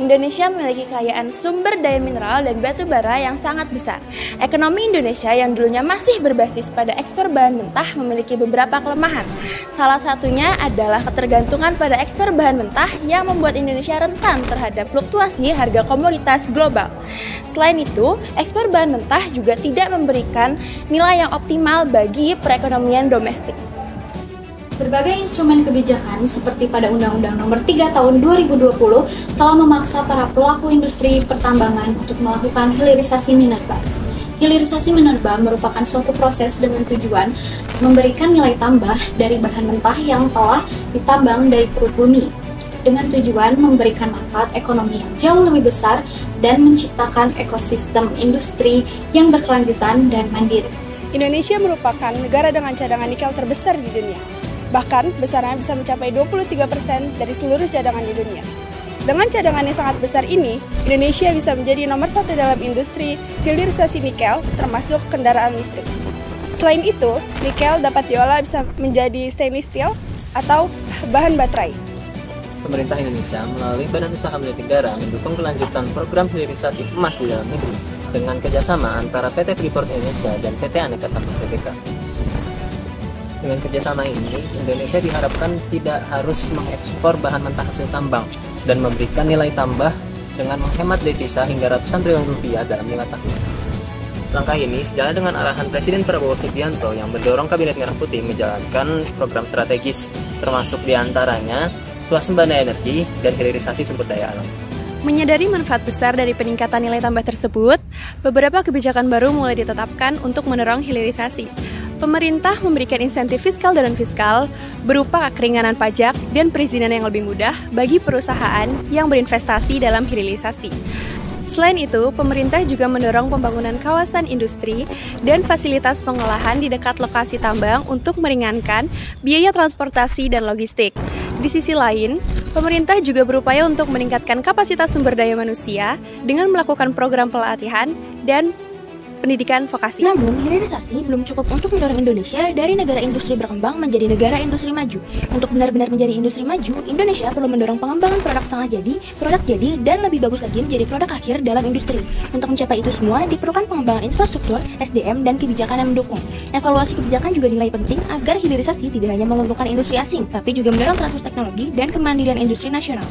Indonesia memiliki kekayaan sumber daya mineral dan batu bara yang sangat besar. Ekonomi Indonesia yang dulunya masih berbasis pada ekspor bahan mentah memiliki beberapa kelemahan. Salah satunya adalah ketergantungan pada ekspor bahan mentah yang membuat Indonesia rentan terhadap fluktuasi harga komoditas global. Selain itu, ekspor bahan mentah juga tidak memberikan nilai yang optimal bagi perekonomian domestik. Berbagai instrumen kebijakan seperti pada Undang-Undang Nomor 3 Tahun 2020 telah memaksa para pelaku industri pertambangan untuk melakukan hilirisasi minerba. Hilirisasi minerba merupakan suatu proses dengan tujuan memberikan nilai tambah dari bahan mentah yang telah ditambang dari perut bumi, dengan tujuan memberikan manfaat ekonomi yang jauh lebih besar dan menciptakan ekosistem industri yang berkelanjutan dan mandiri. Indonesia merupakan negara dengan cadangan nikel terbesar di dunia. Bahkan, besarnya bisa mencapai 23% dari seluruh cadangan di dunia. Dengan cadangan yang sangat besar ini, Indonesia bisa menjadi nomor 1 dalam industri hilirisasi nikel, termasuk kendaraan listrik. Selain itu, nikel dapat diolah bisa menjadi stainless steel atau bahan baterai. Pemerintah Indonesia melalui Badan Usaha Milik Negara mendukung kelanjutan program hilirisasi emas di dalam negeri dengan kerjasama antara PT Freeport Indonesia dan PT Aneka Tambang Tbk. Dengan kerjasama ini, Indonesia diharapkan tidak harus mengekspor bahan mentah hasil tambang dan memberikan nilai tambah dengan menghemat devisa hingga ratusan triliun rupiah dalam 5 tahun. Langkah ini sejalan dengan arahan Presiden Prabowo Subianto yang mendorong Kabinet Merah Putih menjalankan program strategis, termasuk diantaranya swasembada energi dan hilirisasi sumber daya alam. Menyadari manfaat besar dari peningkatan nilai tambah tersebut, beberapa kebijakan baru mulai ditetapkan untuk mendorong hilirisasi. Pemerintah memberikan insentif fiskal dan non-fiskal berupa keringanan pajak dan perizinan yang lebih mudah bagi perusahaan yang berinvestasi dalam hilirisasi. Selain itu, pemerintah juga mendorong pembangunan kawasan industri dan fasilitas pengolahan di dekat lokasi tambang untuk meringankan biaya transportasi dan logistik. Di sisi lain, pemerintah juga berupaya untuk meningkatkan kapasitas sumber daya manusia dengan melakukan program pelatihan dan pendidikan vokasi. Namun, hilirisasi belum cukup untuk mendorong Indonesia dari negara industri berkembang menjadi negara industri maju. Untuk benar-benar menjadi industri maju, Indonesia perlu mendorong pengembangan produk setengah jadi, produk jadi, dan lebih bagus lagi menjadi produk akhir dalam industri. Untuk mencapai itu semua, diperlukan pengembangan infrastruktur, SDM, dan kebijakan yang mendukung. Evaluasi kebijakan juga dinilai penting agar hilirisasi tidak hanya menguntungkan industri asing, tapi juga mendorong transfer teknologi dan kemandirian industri nasional.